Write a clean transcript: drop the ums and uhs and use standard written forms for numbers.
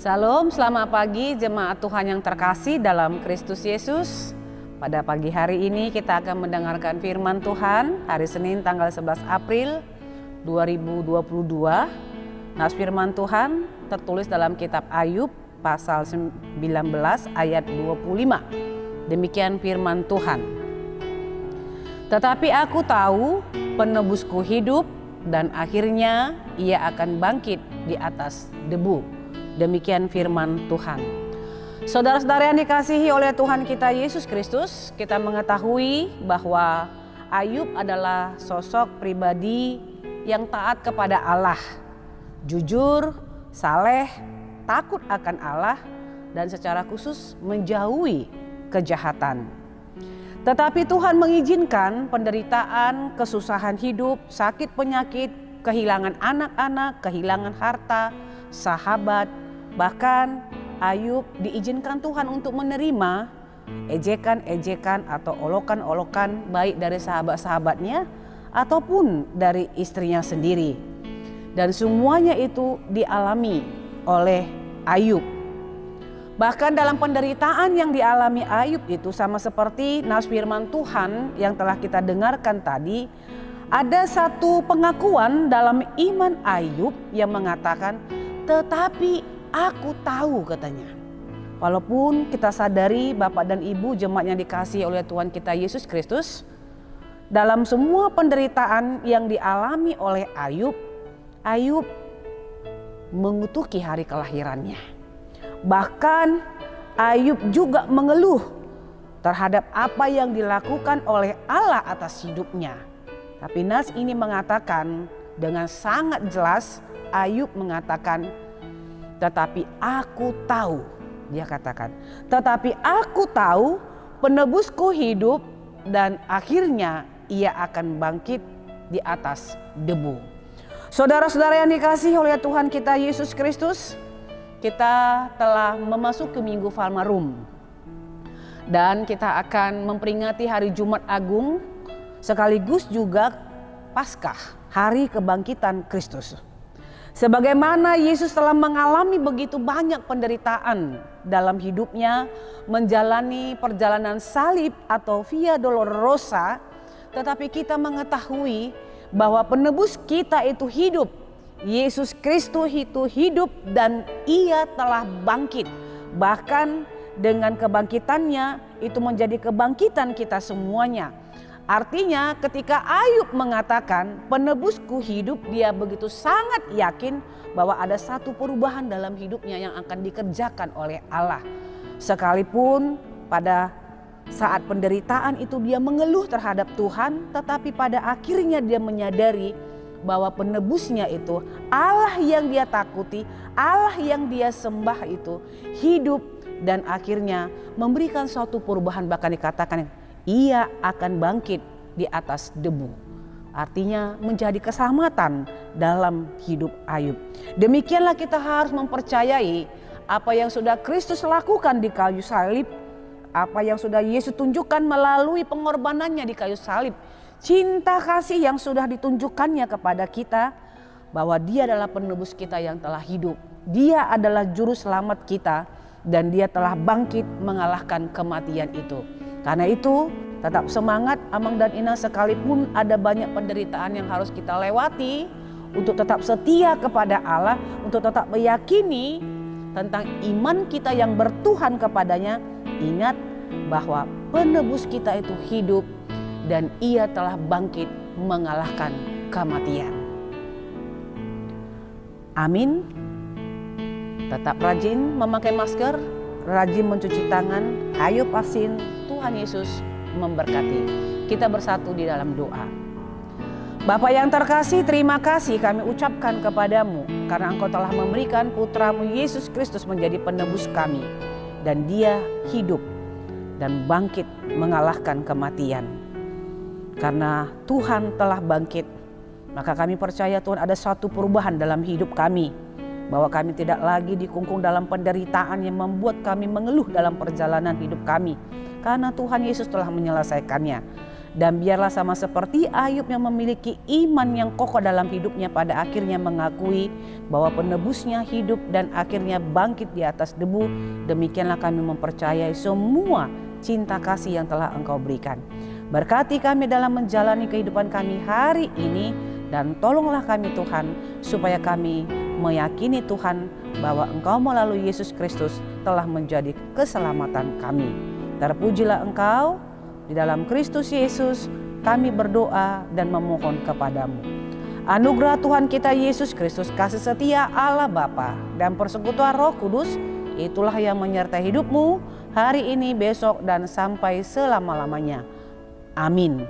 Salam, selamat pagi jemaat Tuhan yang terkasih dalam Kristus Yesus. Pada pagi hari ini kita akan mendengarkan firman Tuhan hari Senin tanggal 11 April 2022. Nas firman Tuhan tertulis dalam kitab Ayub pasal 19 ayat 25. Demikian firman Tuhan. Tetapi aku tahu penebusku hidup dan akhirnya ia akan bangkit di atas debu. Demikian firman Tuhan. Saudara-saudara yang dikasihi oleh Tuhan kita Yesus Kristus, kita mengetahui bahwa Ayub adalah sosok pribadi yang taat kepada Allah, jujur, saleh, takut akan Allah, dan secara khusus menjauhi kejahatan. Tetapi Tuhan mengizinkan penderitaan, kesusahan hidup, sakit penyakit, kehilangan anak-anak, kehilangan harta, sahabat, bahkan Ayub diizinkan Tuhan untuk menerima ejekan-ejekan atau olokan-olokan baik dari sahabat-sahabatnya ataupun dari istrinya sendiri. Dan semuanya itu dialami oleh Ayub. Bahkan dalam penderitaan yang dialami Ayub itu sama seperti nas firman Tuhan yang telah kita dengarkan tadi, ada satu pengakuan dalam iman Ayub yang mengatakan, tetapi aku tahu, katanya. Walaupun kita sadari Bapak dan Ibu jemaat yang dikasihi oleh Tuhan kita Yesus Kristus, dalam semua penderitaan yang dialami oleh Ayub, Ayub mengutuki hari kelahirannya. Bahkan Ayub juga mengeluh terhadap apa yang dilakukan oleh Allah atas hidupnya. Tapi nas ini mengatakan dengan sangat jelas, Ayub mengatakan, tetapi aku tahu, dia katakan, tetapi aku tahu penebusku hidup dan akhirnya ia akan bangkit di atas debu. Saudara-saudara yang dikasihi oleh Tuhan kita Yesus Kristus, kita telah memasuki Minggu Palmarum dan kita akan memperingati hari Jumat Agung sekaligus juga Paskah, hari kebangkitan Kristus. Sebagaimana Yesus telah mengalami begitu banyak penderitaan dalam hidupnya, menjalani perjalanan salib atau Via Dolorosa, tetapi kita mengetahui bahwa penebus kita itu hidup. Yesus Kristus itu hidup dan ia telah bangkit. Bahkan dengan kebangkitannya itu menjadi kebangkitan kita semuanya. Artinya ketika Ayub mengatakan penebusku hidup, dia begitu sangat yakin bahwa ada satu perubahan dalam hidupnya yang akan dikerjakan oleh Allah. Sekalipun pada saat penderitaan itu dia mengeluh terhadap Tuhan, tetapi pada akhirnya dia menyadari bahwa penebusnya itu Allah yang dia takuti, Allah yang dia sembah itu hidup dan akhirnya memberikan suatu perubahan, bahkan dikatakan ia akan bangkit di atas debu. Artinya menjadi keselamatan dalam hidup Ayub. Demikianlah kita harus mempercayai apa yang sudah Kristus lakukan di kayu salib, apa yang sudah Yesus tunjukkan melalui pengorbanannya di kayu salib. Cinta kasih yang sudah ditunjukkannya kepada kita, bahwa dia adalah penebus kita yang telah hidup. Dia adalah juru selamat kita dan dia telah bangkit mengalahkan kematian itu. Karena itu tetap semangat Amang dan Ina, sekalipun ada banyak penderitaan yang harus kita lewati, untuk tetap setia kepada Allah, untuk tetap meyakini tentang iman kita yang bertuhan kepadanya. Ingat bahwa penebus kita itu hidup dan ia telah bangkit mengalahkan kematian. Amin. Tetap rajin memakai masker, rajin mencuci tangan. Ayo pasin, Tuhan Yesus memberkati. Kita bersatu di dalam doa. Bapa yang terkasih, terima kasih kami ucapkan kepadamu karena Engkau telah memberikan putramu Yesus Kristus menjadi penebus kami. Dan dia hidup dan bangkit mengalahkan kematian. Karena Tuhan telah bangkit, maka kami percaya Tuhan ada suatu perubahan dalam hidup kami. Bahwa kami tidak lagi dikungkung dalam penderitaan yang membuat kami mengeluh dalam perjalanan hidup kami. Karena Tuhan Yesus telah menyelesaikannya. Dan biarlah sama seperti Ayub yang memiliki iman yang kokoh dalam hidupnya, pada akhirnya mengakui bahwa penebusnya hidup dan akhirnya bangkit di atas debu. Demikianlah kami mempercayai semua cinta kasih yang telah Engkau berikan. Berkati kami dalam menjalani kehidupan kami hari ini, dan tolonglah kami Tuhan, supaya kami meyakini Tuhan bahwa Engkau melalui Yesus Kristus telah menjadi keselamatan kami. Terpujilah Engkau. Di dalam Kristus Yesus kami berdoa dan memohon kepadamu. Anugerah Tuhan kita Yesus Kristus, kasih setia Allah Bapa, dan persekutuan Roh Kudus, itulah yang menyertai hidupmu hari ini, besok, dan sampai selama-lamanya. Amin.